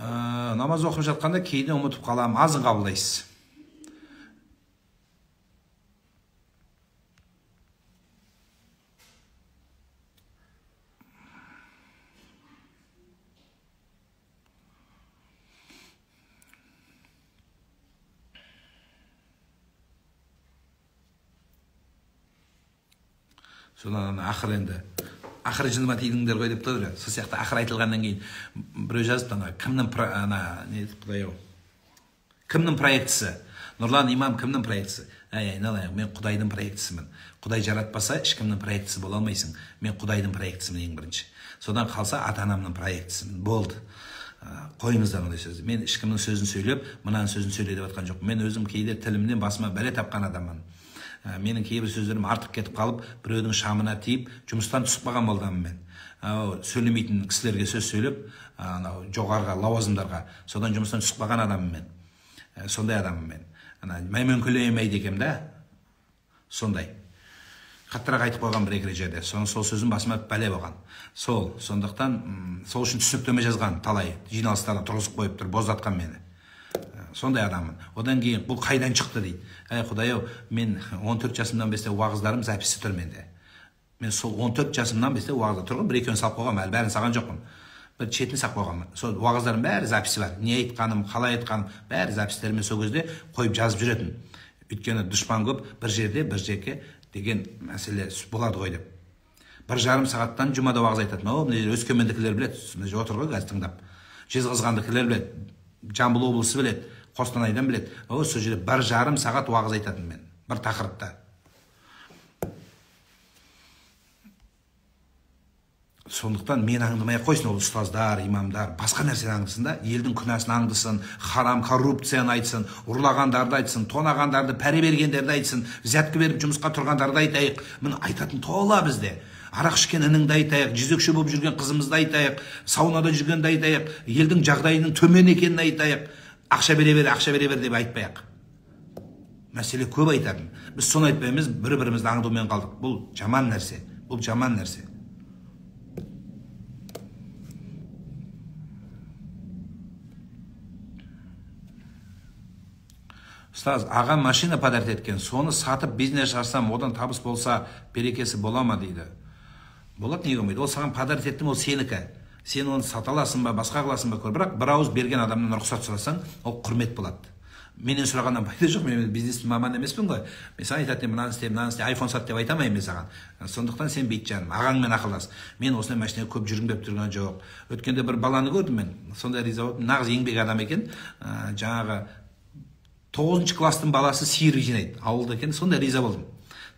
намаз оқып жатқанда кейде ұмытып қаламын. Азын қабылдайсыз. Содан ақыр енді ақыры жыныма тидіңдер ғой деп тұр. Сол сияқты ақыр айтылғаннан кейін біреу жазыпты, кімнің проектісі? Нұрлан имам кімнің проектісі? Айналайын, мен Құдайдың проектісімін. Құдай жаратпаса, ешкімнің проектісі бола алмайсың. Мен Құдайдың проектісімін ең бірінші. Содан қалса ата-анамның проектісімін. Болды. Қойыңыздар ондай сөзді. Мен ешкімнің сөзін сөйлеп, мынаның сөзін сөйле деп жатқан жоқ. Мен өзім кейде тілімнен басыма бәле тапқан адаммын. Менің кейбір сөздерім артық кетіп қалып, біреудің шамына тиіп, жұмыстан түсіп қалған болдамын мен. Сөйлемейтін кісілерге сөз сөйлеп, жоғарғы лауазымдарға, содан жұмыстан түсіп қалған адаммын мен. Сондай адаммын мен. Мәймөнкілемейді екем да, сондай. Қаттырақ айтып қойған бір-екі жерде. Сол сөзім басыма бәле болған. Сондықтан сол үшін түсініктеме жазған талай жиналыстарда тұрғызып қойып тұр, боздатқан мені. Сондай адаммын. Одан кейін бұл қайдан шықты дейді. Құдай-ау, мен 14 жасымдан бесте уағыздарым записі тұр менде. Мен сол 14 жасымнан бесте уағызда тұрғым, бір-екеуін салып қойғам, әлі бәрін саған жоқпын. Бір четін сақ қойғам. Сол уағыздарым бәрі записі бар. Не айтқаным, қалай айтқаным, бәрі запистерімен сол кезде қойып жазып жүретін. Өйткені дұшпан көп, бір жерде, бір жерге деген мәселе болады ғой деп. 1,5 сағаттан жұмада уағыз айтатын. Өскемендікілер біледі, отыр ғой қазір тыңдап. Жезқазғандікілер біледі, Жамбыл облысы біледі, Қостанайдан біледі. Сол жерде 1,5 сағат уағыз айтатын мен, бір тақырыпта. Сондықтан мен аңдымай қойсын, ол ұстаздар, имамдар, басқа нәрсені аңдысын да, елдің күнәсін аңдысын, харам, коррупцияны айтсын, ұрлағандарды айтсын, тонағандарды, пәре бергендерді айтсын, зәткі беріп жұмысқа тұрғандарды айтайық. Мін айтатын тола бізде. Арақ ішкен ініңді айтайық, жезөкше болып жүрген қызымызды айтайық, саунада жүргенді айтайық, елдің жағдайының төмен екенін айтайық. Ақша бере бер деп айтпайық. Мәселе көп айтатын. Біз соны айтпаймыз, бір-бірімізді аңдумен қалдық. Бұл жаман нәрсе. Бұл жаман нәрсе. Ұстаз, ағам машина подарит еткен, соны сатып бизнес ашсам, одан табыс болса, берекесі бола ма дейді. Болады, неге болмайды? Ол саған подарит еттім, ол сенікі. Сен оны сата аласың ба, басқа қыласың ба көр. Бірақ бір ауыз берген адамнан рұқсат сұрасаң, ол құрмет болады. Менен сұрағаннан пайда жоқ, мен бизнес маман емеспін ғой. Мен саған айтатын, мынаны істе, айфон сат деп айтамайын мен саған. Сондықтан сен бейт жаным, ағаңмен ақылдас. Мен осындай машинаға көп жүргім деп тұрған жоқ. Өткенде бір баланы көрдім мен. Сондай риза болдым. Нағыз еңбек адам екен. Жаңағы 9 класстың баласы сиыр жинайды. Ауылда екен, сондай риза болдым.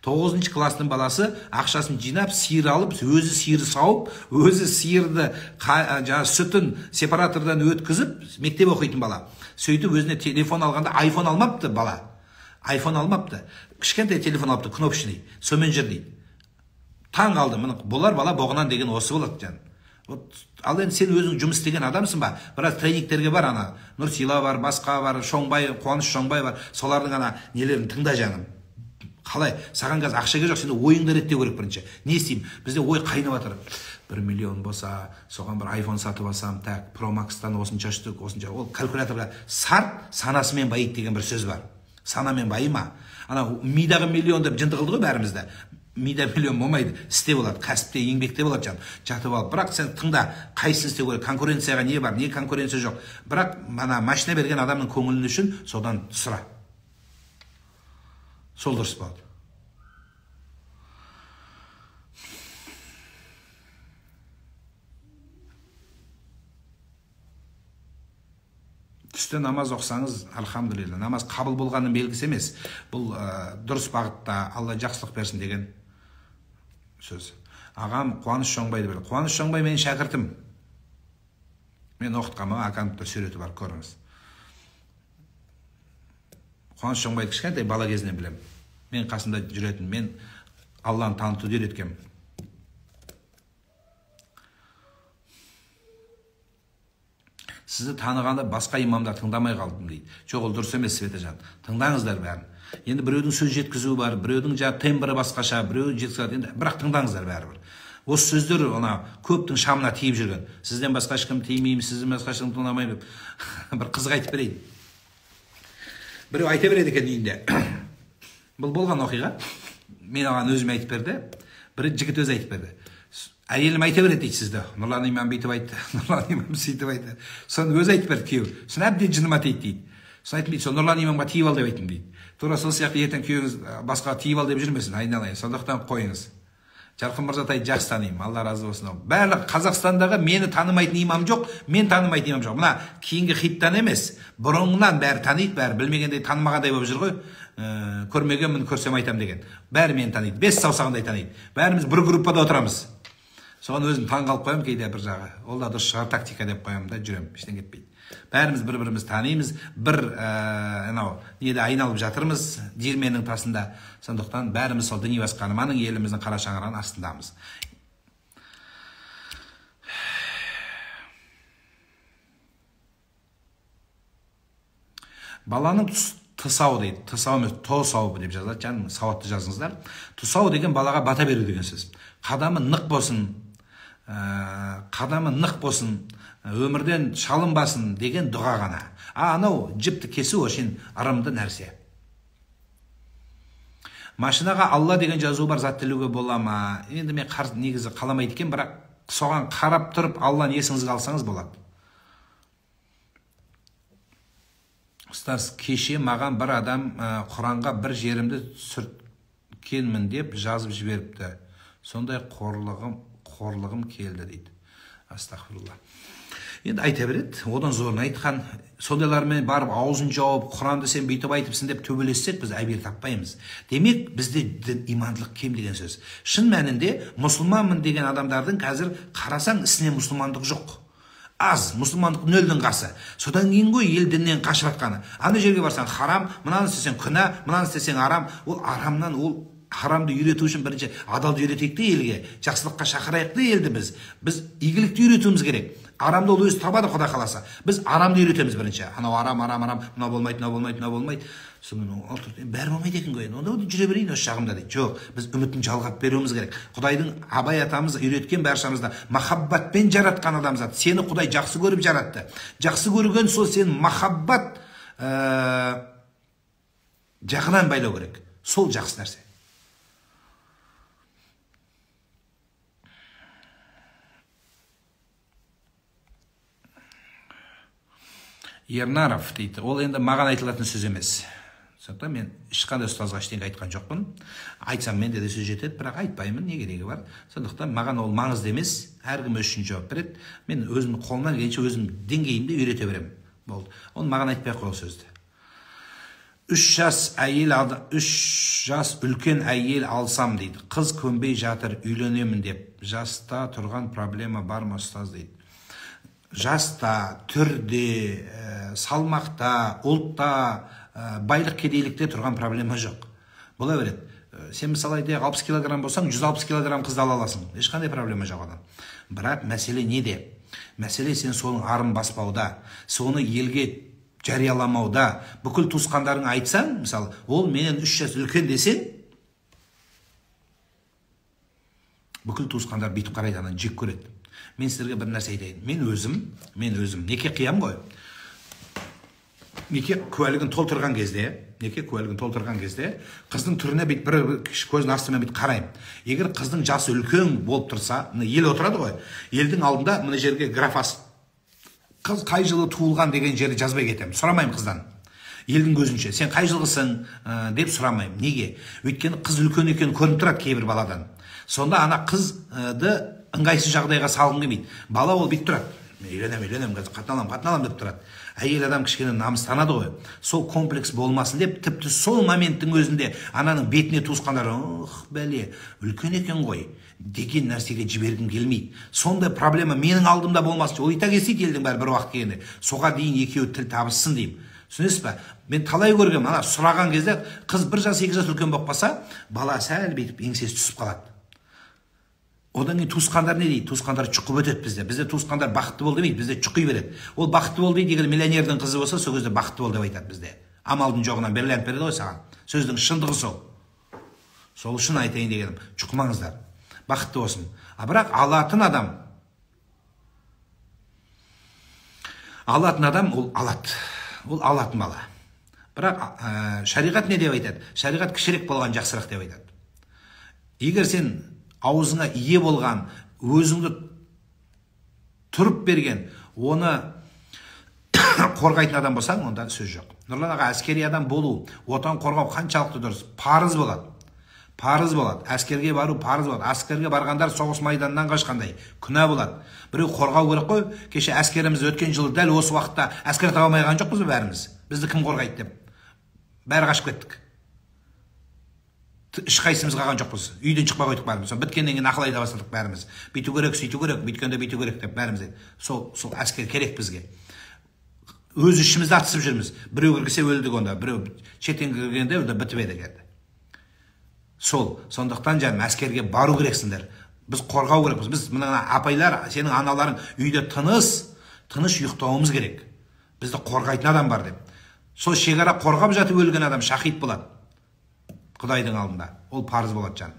9 класстың баласы ақшасын жинап, сиыр алып, өзі сиырды сауып, өзі сиырды сүтін сепаратордан өткізіп, мектеп оқитын бала. Сөйтіп өзіне телефон алғанда, айфон алмапты бала. Айфон алмапты. Кішкентай телефон алыпты, кнопочный. Сомен жүр дейді. Таң қалды, болар бала боғынан деген осы болады жан. Ал енді сен өзің жұмыс істеген адамсың ба? Біраз тренингтерге бар, ана Нұрсила бар, басқа бар, Шоңбай, Қуаныш Шоңбай бар. Солардың ана нелерін тыңда жаным. Қалай? Саған қазір ақша керек жоқ, сен ойыңды реттеу керек бірінші. Не істеймін? Бізде ой қайнап жатыр. 1 миллион болса, соған бір айфон сатып алсам, так, Pro Max-тан осынша штук, осынша. Ол калькуляторға сарт санасымен байиды деген бір сөз бар. Санамен байыма. Ана мидағы миллион деп жынды қылды ғой бәрімізді. Мида миллион болмайды, істе болады, кәсіпте, еңбекте болады жан. Жатып алып, бірақ сен тыңда, қайсысын істеу керек, конкуренцияға не бар, не конкуренция жоқ. Бірақ ана машина берген адамның көңілін үшін содан сұра. Сол дұрыс болады. Түсте намаз оқсаңыз, алхамдулилла, намаз қабыл болғанның белгісі емес. Бұл дұрыс бағытта, Алла жақсылық берсін деген сөз. Ағам Қуаныш Шоңбайды білді. Қуаныш Шоңбай менің шәкіртім. Мен оқытқанмын, аккаунтта суреті бар, көріңіз. Қуаныш Шоңбайды кішкентай бала кезінен білемін. Мен қасында жүретін, мен Алланы танытуды үйреткем. Сізді танығанда басқа имамдар тыңдамай қалдым дейді. Жоқ, ол дұрыс емес, Светажан. Тыңдаңыздар бәрін. Енді біреудің сөз жеткізуі бар, біреудің тембрі басқаша, біреудің жеткізеді. Енді бірақ тыңдаңыздар бәрібір. Осы сөздер ана көптің шамына тиіп жүрген. Сізден басқа ешкім тимеймін, сізден басқа ешкім тыңдамаймын деп. Бір қызық айтып берейін. Біреу айта береді екен үйінде. Бұл болған оқиға. Мен оған өзім айтып берді. Бір жігіт өзі айтып берді. Әйелім айта береді дейді сізді. Нұрлан имам бүйтіп айтты, Нұрлан имам сөйтіп айтты. Соны өзі айтып берді күйеуі. Соны әбден жыныма тиді дейді. Соны айтып дейді, сол Нұрлан имамға тиіп ал деп айттым дейді. Тура сол сияқты ертең күйеуіңіз басқа тиіп ал деп жүрмесін, айналайын. Сондықтан қойыңыз. Жарқын Мырзатайды жақсы танимын, Алла разы болсын. Барлық Қазақстандағы мені танымайтын имам жоқ, мен танымайтын имам жоқ. Мына кейінгі хиттан емес, бұрынғынан бәрі таниды, бәрі білмегендей танымағандай болып жүр ғой. Көрмегенмін, көрсем айтам деген. Бәрі мені таниды, 5 саусағындай таниды. Бәріміз бір группада отырамыз. Соған өзім таң қалып қоямын кейде бір жағы. Ол да дұрыс шығар тактика деп қоямын да жүрем, ештен кетпейді. Бәріміз бір-біріміз танимыз, бір неде айналып жатырмыз диірменнің тасында. Сондықтан бәріміз сол діни басқарманың, еліміздің қара шаңырағының астындамыз. Баланың тұсау дейді, тұсау емес, тосау деп жазылады, жаным сауатты жазыңыздар. Тұсау деген балаға бата беру деген сөз. Қадамы нық болсын, өмірден шалынбасын деген дұға ғана. Анау жіпті кесу үшін арымды нәрсе. Машинаға Алла деген жазу бар, зат тілуге бола ма? Енді мен негізі қаламайды екен, бірақ соған қарап тұрып Алланы есіңізге алсаңыз болады. Ұстаз, кеше маған бір адам Құранға бір жерімді сүрткенмін деп жазып жіберіпті. Сондай қорлығым келді дейді. Астағфирулла. Енді айта береді, одан зорын айтқан, сондайлармен барып аузын жауып, Құранды сен бүйтіп айтыпсың деп төбелессек, біз әбер таппаймыз. Демек, бізде имандылық кем деген сөз. Шын мәнінде мұсылманмын деген адамдардың қазір қарасаң ісіне мұсылмандық жоқ. Аз, мұсылмандық нөлдің қасы. Содан кейін ғой ел діннен қашып атқаны. Ана жерге барсаң харам, мынаны істесең күнә, мынаны істесең арам. Ол арамнан, ол харамды үйрету үшін бірінші адалды үйретейік те елге, жақсылыққа шақырайық та елді біз. Біз игілікті үйретуіміз керек. Арамды ол өзі табады Құда қаласа. Біз арамды үйретеміз бірінші. Анау арам, мынау болмайды. Сонымен бәрі болмайды екен ғой. Онда жүре берейін осы жағымда дейді. Жоқ, біз үмітін жалғап беруіміз керек. Құдайдың Абай атамыз үйреткен баршамызда махаббатпен жаратқан адамзат. Сені Құдай жақсы көріп жаратты. Жақсы көрген сол сен махаббат жағынан байлау керек. Сол жақсы нәрсе. Ернаров дейді, ол енді маған айтылатын сөз емес. Сондықтан мен ешқандай ұстазға ештеңе айтқан жоқпын. Айтсам менде де сөз жетеді, бірақ айтпаймын, не керегі бар. Сондықтан маған ол маңызды емес, әркім үшін жауап береді. Мен өзім қолымнан келгенше өзім деңгейімде үйрете беремін. Болды. Оны маған айтпай қой ол сөзді. 3 жас үлкен әйел алсам дейді. Қыз көнбей жатыр, үйленемін деп. Жаста тұрған проблема бар ма ұстаз дейді. Жаста, түрде, салмақта, ұлтта, байлық кедейлікте тұрған проблема жоқ. Бола береді. Сен мысалы айтайық 60 килограмм болсаң, 160 килограмм қызды ала аласың. Ешқандай проблема жоқ одан. Бірақ мәселе неде? Мәселе сен соның арын баспауда, соны елге жарияламауда. Бүкіл туысқандарың айтсаң, мысалы, ол менен 3 жас үлкен десең, бүкіл туысқандар бүйтіп қарайды, анан жек көреді. Мен сіздерге бір нәрсе айтайын. Мен өзім неке қиям ғой. Неке куәлігін толтырған кезде, қыздың түріне бейт бір көздің астымен бейт қарайым. Егер қыздың жасы үлкен болып тұрса, ел отырады ғой, елдің алдында мына жерге графас, қыз қай жылы туылған деген жерді жазбай кетем. Сұрамайым қыздан. Елдің көзінше, сен қай жылғысың деп сұрамайым. Неге? Өйткені қыз үлкен екен көрініп тұрады кейбір баладан. Сонда ана қызды ыңғайсыз жағдайға салғың келмейді. Бала ол бүйтіп тұрады. Үйленем, қатыналам деп тұрады. Әйел адам кішкене намыстанады ғой. Сол комплекс болмасын деп, тіпті сол моменттің өзінде ананың бетіне туысқандар, бәле, үлкен екен ғой деген нәрсеге жібергім келмейді. Сондай проблема менің алдымда болмасын. Ол ита келсейді елдің бәрі бір уақыт келгенде. Соға дейін екеуі тіл табыссын деймін. Түсінесіз ба? Мен талай көргем, ана сұраған кезде қыз 1 жас 2 жас үлкен болып қалса, бала сәл бетіп еңсесі түсіп қалады. Одан кейін туысқандар не дейді? Туысқандар чұқып өтеді бізде. Бізде туысқандар бақытты бол демейді, бізде чұқи береді. Ол бақытты бол дейді, егер миллионердің қызы болса, сол кезде бақытты бол деп айтады бізде. Амалдың жоғынан бриллиант береді ғой саған. Сөздің шындығы сол. Сол үшін айтайын дегенім, чұқымаңыздар. бақытты болсын. Бірақ алатын адам ол алады. Ол алатын бала. Бірақ шариғат не деп айтады? Шариғат кішірек болған жақсырақ деп айтады. Егер сен аузыңа ие болған, өзіңді тұрып берген, оны қорғайтын адам болсаң, онда сөз жоқ. Нұрлан аға, әскери адам болу, отан қорғау қаншалықты дұрыс? Парыз болады. Парыз болады. Әскерге бару парыз болады. Әскерге барғандар соғыс майданынан қашқандай күнә болады. Біреу қорғау керек қой. Кеше әскеріміз өткен жылы дәл осы уақытта әскер таба алмаған жоқпыз бәріміз. Бізді кім қорғайды деп. Бәрі қашып кеттік. Ешқайсымыз қалған жоқпыз. Үйден шықпай қойдық бәріміз. Біткеннен кейін ақыл айта бастадық бәріміз. Бүйту керек, сөйту керек, бүйткенде бүйту керек деп бәріміз. Сол әскер керек бізге. Өз ішімізді атысып жүрміз. Біреу кіргісе өлдік онда, біреу шеттен кіргенде онда бітіп еді келді. Сондықтан жаным, әскерге бару керексіңдер. Біз қорғау керекпіз. Біз мына апайлар, сенің аналарың үйде тыныш ұйықтауымыз керек. Бізді қорғайтын адам бар деп. Сол шекара қорғап жатып өлген адам шахид болады. Құдайдың алдында. Ол парыз болады жаным.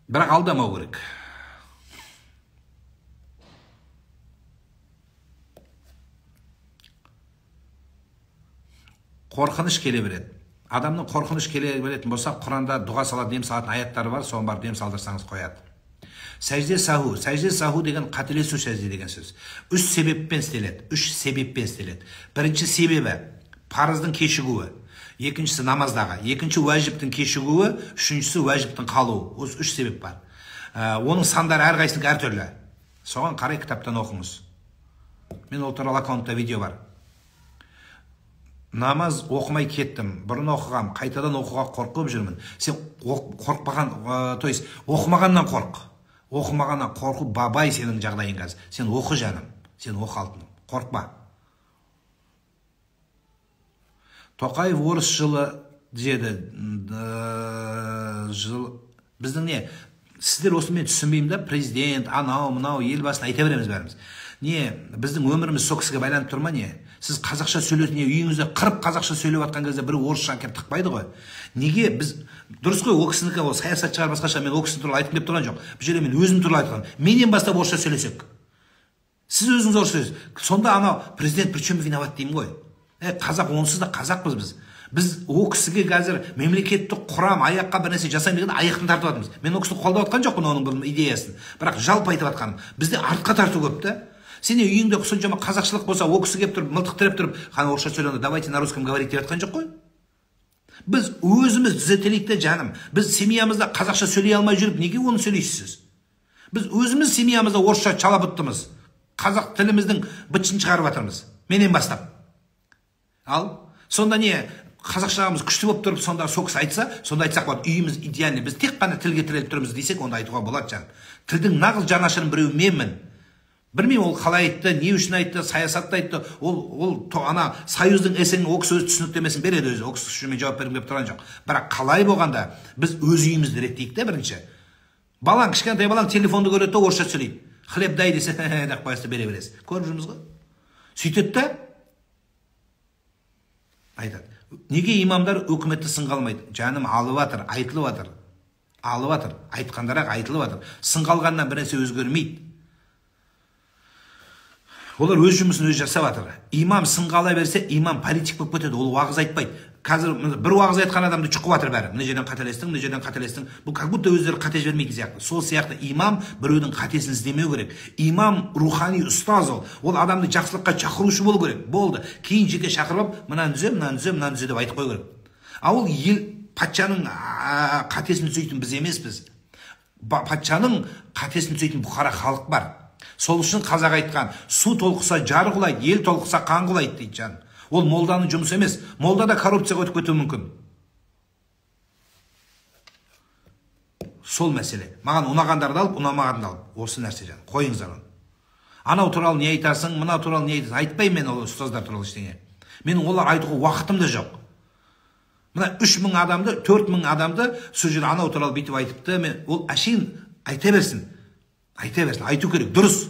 Бірақ алдамау керек. Қорқыныш келе береді. Адамның қорқыныш келе беретін болса, Құранда дұға салатын, дем салатын аяттары бар, соны барып дем салдырсаңыз қояды. Сәжде саху деген қателесу сәжде деген сөз. Үш себеппен істеледі. Бірінші себебі парыздың кешігуі, екіншісі намаздағы, екінші уәжіптің кешігуі, үшіншісі уәжіптің қалуы. Осы үш себеп бар. Оның сандары әрқайсының әртүрлі. Соған қарай кітаптан оқыңыз. Мен ол туралы аккаунтта видео бар. Намаз оқымай кеттім, бұрын оқығам, қайтадан оқуға қорқып жүрмін. Сен оқымағаннан қорқ. Оқымағаннан қорқу бабай сенің жағдайың қазір. Сен оқы жаным, сен оқы алтыным, қорқпа. Тоқаев орыс жылы деді. Біздің не? Сіздер осы мен түсінбеймін да, президент, анау, мынау, елбасын айта береміз бәріміз. Не, біздің өміріміз сол кісіге байланып тұр ма не? Сіз қазақша сөйлейтін, үйіңізде қырып қазақша сөйлеп жатқан кезде бір орысша келіп тықпайды ғой. Неге біз дұрыс қой, ол кісінікі ол саясатшылар басқаша, мен ол кісі туралы айтқым келіп тұрған жоқ. Бұл жерде мен өзім туралы айтқым. Менен бастап орысша сөйлесек. Сіз өзіңіз орысша сөйлесеңіз. Сонда анау президент при чем виноват деймін ғой. Қазақ онсыз да қазақпыз біз. Біз ол кісіге қазір мемлекеттік құрам аяққа бір нәрсе жасайын дегенде аяқтан тартып жатырмыз. Мен ол кісіні қолдап жатқан жоқпын оның бір идеясын. Бірақ жалпы айтып жатқаным. Бізде артқа тарту көп та. Сен үйіңде соншама қазақшылық болса, ол кісі келіп тұрып, мылтық тіреп тұрып, қана орысша сөйлеуінде, давайте на русском говорить деп жатқан жоқ қой. Біз өзіміз түзетелейік те жаным. Біз семьямызда қазақша сөйлей алмай жүріп, неге оны сөйлейсіз? Біз өзіміз семьямызда орысша чала бұттымыз. Қазақ тіліміздің бытшын шығарып жатырмыз. Менен бастап. Ал, сонда не, қазақшағымыз күшті болып тұрып, сонда сокыс айтса, сонда айтсақ болады, үйіміз идеальный. Біз тек қана тілге тіреліп тұрмыз десек, онда айтуға болады жаным. Тілдің нағыз жанашырын біреу менмін. Білмеймін, ол қалай айтты, не үшін айтты, саясатты айтты, ол ана Союздың эсенің ол кісі өз түсініктемесін береді өзі, ол кісі үшін мен жауап бергім келіп тұрған жоқ. Бірақ қалай болғанда біз өз үйімізді реттейік те бірінші. Балаң, кішкентай балаң телефонды көреді де орысша сөйлейді. Хлеб дай десе, деп қойса бере бересіз. Көріп жүрміз ғой. Сөйтеді де айтады. Неге имамдар өкіметті сынға алмайды? Жаным, алып жатыр, айтылып жатыр. Алып жатыр, айтқандарақ айтылып жатыр. Сынға алғаннан бір нәрсе өзгермейді. Олар өз жұмысын өз жасап жатыр. Имам сынға ала берсе, имам политик болып кетеді. Ол уағыз айтпайды. Қазір бір уағыз айтқан адамды шұқып жатыр бәрі. Мына жерден қателестің. Бұл как будто өздері қате жібермейтін сияқты. Сол сияқты имам біреудің қатесін іздемеу керек. Имам рухани ұстаз ол. Ол адамды жақсылыққа шақырушы болу керек. Болды. Кейін жеке шақырып, мынаны түзе деп айтып қою керек. А ол ел патшаның қатесін түзейтін біз емеспіз. Патшаның қатесін түзейтін бұқара халық бар. Сол үшін қазақ айтқан, су толқыса жар құлайды, ел толқыса қан құлайды дейді жан. Ол молданың жұмысы емес. Молда да коррупцияға өтіп кетуі мүмкін. Сол мәселе. Маған ұнағандарды алып, ұнамағандарды алып. Осы нәрсе жан. Қойыңыздар оны. Анау туралы не айтасың, мына туралы не айтасың? Айтпаймын мен ол ұстаздар туралы ештеңе. Менің олар айтуға уақытым да жоқ. Мына 3000 адамды, 4000 адамды сол жерде анау туралы бүйтіп айтыпты. Мен ол әшейін айта берсін. Айту керек, дұрыс.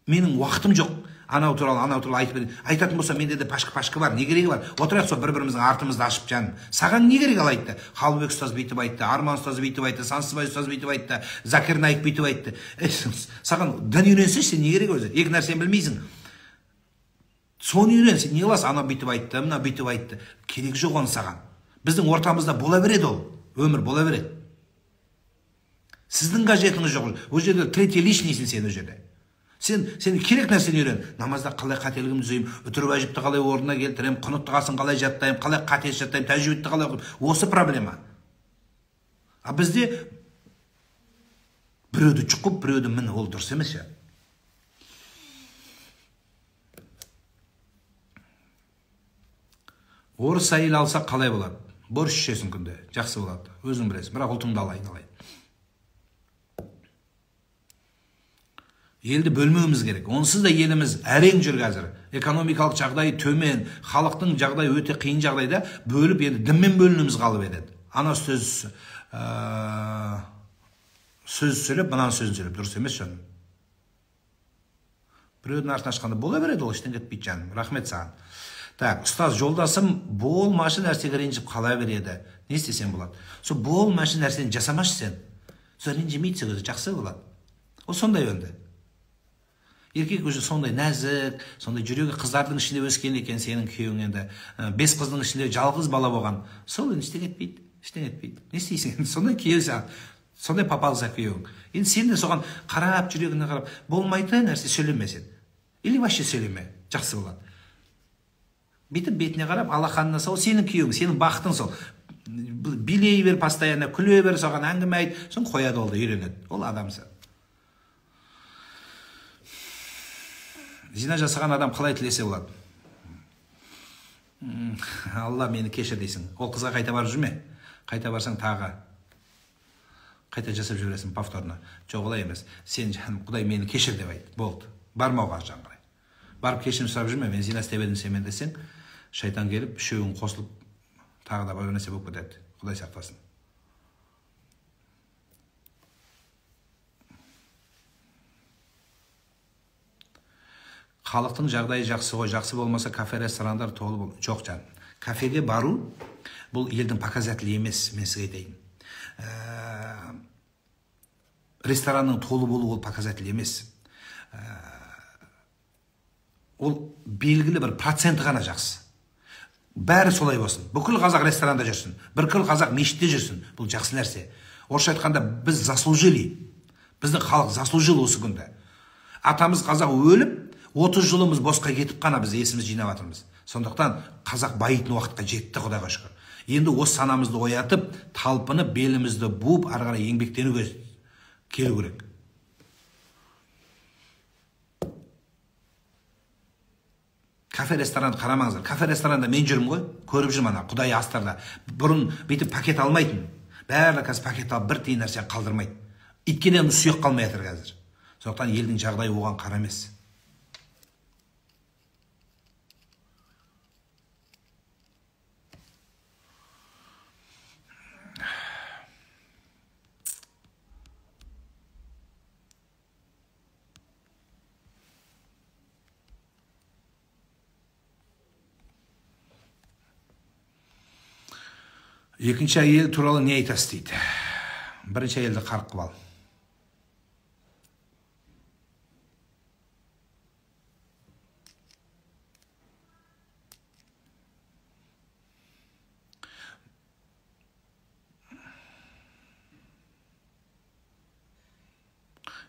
Менің уақытым жоқ. анау туралы айтып берейін. Айтатын болса менде де пашка бар, не керегі бар? Отырайық сол бір-біріміздің артымызды ашып жаным. Саған не керек ал айтты? Қалыбек ұстаз бүйтіп айтты, Арман ұстаз бүйтіп айтты, Сансызбай ұстаз бүйтіп айтты, Закир Наик бүйтіп айтты. Саған дін үйренсеш, сен не керек өзі? Екі нәрсені білмейсің. Соны үйрен, сен не қыласың? Ана бүйтіп айтты, мына бүйтіп айтты. Керегі жоқ оны саған. Біздің ортамызда бола береді ол. Өмір бола береді. Сіздің қажетіңіз жоқ. Ол жерде третий лишнийсің сен ол жерде. Сен керек нәрсені үйрен. Намазда қалай қателігімді түзеймін, үтір уәжіпті қалай орнына келтіремін, құнут дұғасын қалай жаттаймын, қалай қатесіз жаттаймын, тәжвидті қалай оқимын. Осы проблема. А бізде біреуді жұқып, біреуді мін, ол дұрыс емес я. Орыс әйел алса қалай болады? Борщ ішесің күнде, жақсы болады. Өзің білесің, бірақ ұлтыңды алайын. Елді бөлмеуіміз керек. Онсыз да еліміз әрең жүр қазір. Экономикалық жағдай төмен, халықтың жағдайы өте қиын жағдайда бөліп, енді дінмен бөлінуіміз қалып едеді. Ана сөз сөйлеп, мынаны сөзін сөйлеп, дұрыс емес жаным. Біреудің артын ашқанда бола береді, ол іштен кетпейді жаным. Рахмет саған. Так, ұстаз, жолдасым болмашы нәрсеге ренжіп қала береді. Не істесем болады? Сол болмашы нәрсені жасамашы сен. Сол ренжімейді өзі, жақсы болады. Ол сондай өнді. Еркек өзі сондай нәзік, сондай жүрегі қыздардың ішінде өскен екен сенің күйеуің енді. 5 қыздың ішінде жалғыз бала болған. Сол енді іштен кетпейді. Не істейсің? Сондай күйеу саған. Сондай папалса күйеуің. Енді сен де соған қарап, жүрегіне қарап, болмайды нәрсе сөйлеме сен. Или вообще сөйлеме. Жақсы болады. Бүйтіп бетіне қарап, алақанына сол сенің күйеуің, сенің бақытың сол. Билей бер постоянно, күле бер, соған әңгіме айт, соң қояды ол да үйренеді. Ол адамсы. Зина жасаған адам қалай тілесе болады? Алла мені кешір дейсің. Ол қызға қайта барып жүрме. Қайта барсаң тағы. Қайта жасап жүресің повторно. Жоқ олай емес. Сен жаным, Құдай мені кешір деп айт. Болды. Бармауға жан қарай. Барып кешірім сұрап жүрме. Мен зина істеп едім сен десең, шайтан келіп, үшеуің қосылып тағы да бір нәрсе болып кетеді. Құдай сақтасын. Халықтың жағдайы жақсы ғой, жақсы болмаса кафе, ресторандар толы бол. Жоқ жан. Кафеге бару бұл елдің показателі емес, мен сізге айтайын. Ресторанның толы болу ол показатель емес. Ол белгілі бір проценті ғана жақсы. Бәрі солай болсын. Бүкіл қазақ ресторанда жүрсін, бүкіл қазақ мешітте жүрсін. Бұл жақсы нәрсе. Орысша айтқанда біз заслужили. Біздің халық заслужил осы күнде. Атамыз қазақ өліп, 30 жылымыз босқа кетіп қана біз есіміз жинап жатырмыз. Сондықтан қазақ байитын уақытқа жетті, Құдайға шүкір. Енді осы санамызды оятып, талпынып, белімізді буып, ары қарай еңбектенуге келу керек. Кафе ресторанды қарамаңыздар. Кафе ресторанда мен жүрмін ғой, көріп жүрмін ана Құдай астарда. Бұрын бүйтіп пакет алмайтын. Бәрі қазір пакет алып бір тиын нәрсе қалдырмайды. Иткенен сүйек қалмай жатыр қазір. Сондықтан елдің жағдайы оған қара емес. Екінші әйел туралы не айтасыз дейді. Бірінші әйелді қарық қып ал.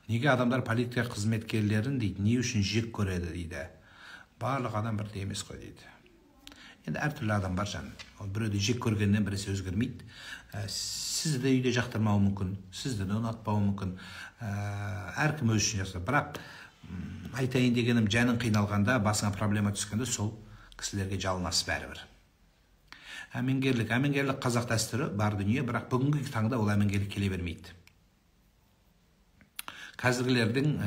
Неге адамдар полиция қызметкерлерін дейді, не үшін жек көреді дейді. Барлық адам бірдей емес қой дейді. Енді әртүрлі адам бар жан. Біреуді жек көргеннен біресе өзгермейді. Сізді де үйде жақтырмауы мүмкін, сізді де ұнатпауы мүмкін. Әркім өз үшін жасайды. Бірақ айтайын дегенім, жаның қиналғанда, басыңа проблема түскенде сол кісілерге жалынасыз бәрібір. Әмеңгерлік қазақ дәстүрі бар дүние, бірақ бүгінгі таңда ол әмеңгерлік келе бермейді. Қазіргілердің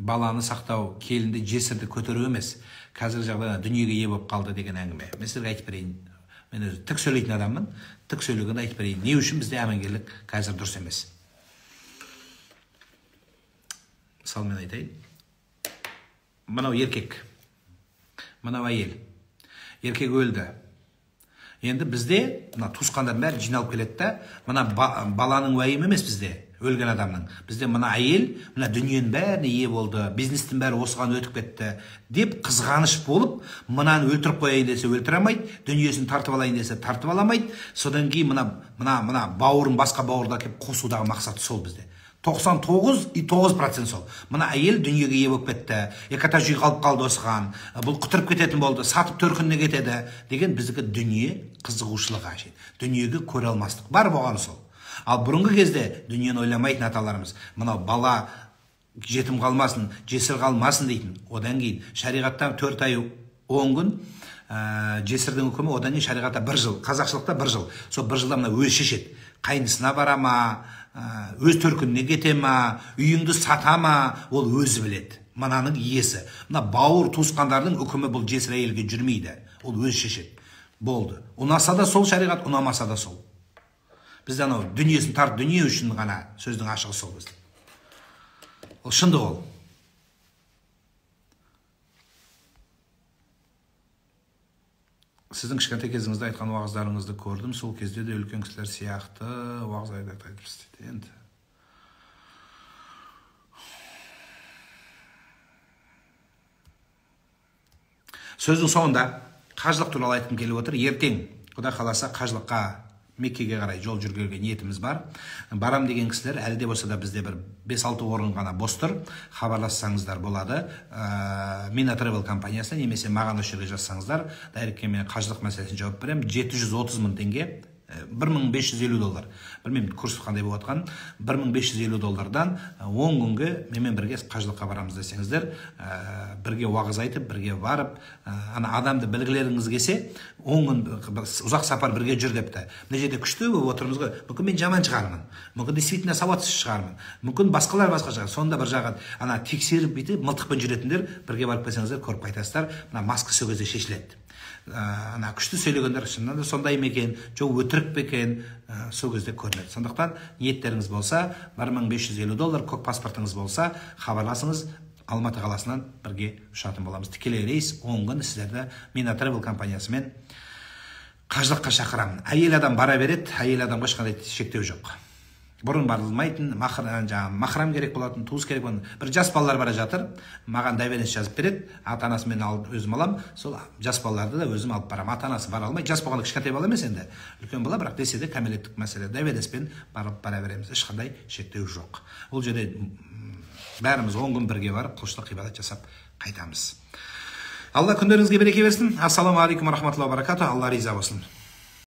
баланы сақтау, келінді жесірді көтеру емес, қазіргі жағдайда дүниеге ие болып қалды деген әңгіме. Мен сіздерге айтып берейін. Мен өзі тік сөйлейтін адаммын, тік сөйлегенде айтып берейін. Не үшін бізде әмеңгерлік қазір дұрыс емес? Мысалы мен айтайын. мынау еркек, мынау әйел. Еркек өлді. Енді бізде мына туысқандар бәрі жиналып келеді да, мына баланың уайымы емес бізде, өлген адамның. Бізде мына әйел, мына дүниенің бәріне ие болды, бизнестің бәрі осыған өтіп кетті деп қызғаныш болып, мынаны өлтіріп қояйын десе өлтіре алмайды, дүниесін тартып алайын десе тартып ала алмайды. Содан кейін мына бауырын басқа бауырда келіп қосудағы мақсаты сол бізде. 99,9% сол. Мына әйел дүниеге ие болып кетті, экотажи қалып қалды осыған, бұл құтырып кететін болды, сатып төркініне кетеді деген біздікі дүние қызығушылығы. Дүниеге көре алмастық бар болған сол. Ал бұрынғы кезде дүниені ойламайтын аталарымыз, мынау бала жетім қалмасын, жесір қалмасын дейтін. Одан кейін шариғатта 4 ай 10 күн жесірдің үкімі, одан кейін шариғатта 1 жыл, қазақшылықта 1 жыл. Сол 1 жылда мына өзі шешеді. Қайнысына бара ма, өз төркініне кете ма, үйіңді сата ма, ол өзі біледі. Мынаның иесі. Мына бауыр туысқандардың үкімі бұл жесір әйелге жүрмейді. Ол өзі шешеді. Болды. Ұнаса да сол шариғат, ұнамаса да сол. Бізде анау дүниесін тарт, дүние үшін ғана сөздің ашығы сол бізде. Ол шындық ол. Сіздің кішкентай кезіңізде айтқан уағыздарыңызды көрдім, сол кезде де үлкен кісілер сияқты уағыз айтып істеді. Енді сөздің соңында қажылық туралы айтқым келіп отыр. Ертең Құдай қаласа қажылыққа Меккеге қарай жол жүргенге ниетіміз бар. Барам деген кісілер әлі де болса да бізде бір 5-6 орын ғана бос тұр. Хабарлассаңыздар болады. Mina Travel компаниясына немесе маған осы жерге жазсаңыздар, дайректке мен қажылық мәселесін жауап беремін. 730 мың теңге, $1550. Білмеймін курс қандай болып жатқан. $1550 10 күнге менімен бірге қажылыққа барамыз десеңіздер, бірге уағыз айтып, бірге барып, адамды білгілеріңіз келсе, 10 күн ұзақ сапар бірге жүр депті. Мына жерде күшті болып отырмыз ғой. Мүмкін мен жаман шығармын. Мүмкін действительно сауатсыз шығармын. Мүмкін басқалар басқа шығар. Сонда бір жағы тексеріп бүйтіп мылтықпен жүретіндер бірге барып келсеңіздер көріп қайтасыздар. Мына маска сол кезде шешіледі. Күшті сөйлегендер шынында да сондай ма екен, жоқ өтірік пе екен, сол кезде көрінеді. Сондықтан ниеттеріңіз болса, $1550, көк паспортыңыз болса, хабарласыңыз, Алматы қаласынан бірге ұшатын боламыз. Тікелей рейс 10 күн сіздерді Mina Travel компаниясымен қажылыққа шақырамын. Әйел адам бара береді, әйел адамға ешқандай шектеу жоқ. Бұрын барылмайтын, махрам керек болатын, туыс керек болатын. Бір жас балалар бара жатыр, маған доверенность жазып береді, ата-анасы мен алып өзім алам, сол жас балаларды да өзім алып барам. Ата-анасы бара алмай, жас болғанда кішкентай бала емес енді. Үлкен бала, бірақ десе де кәмелеттік мәселе, доверенностьпен барып бара береміз. Ешқандай шектеу жоқ. Ол жерде бәріміз 10 күн бірге барып, құлшылық ғибадат жасап қайтамыз. Алла күндеріңізге береке берсін. Ассаламу алейкум ва рахматуллахи ва баракату. Алла риза болсын.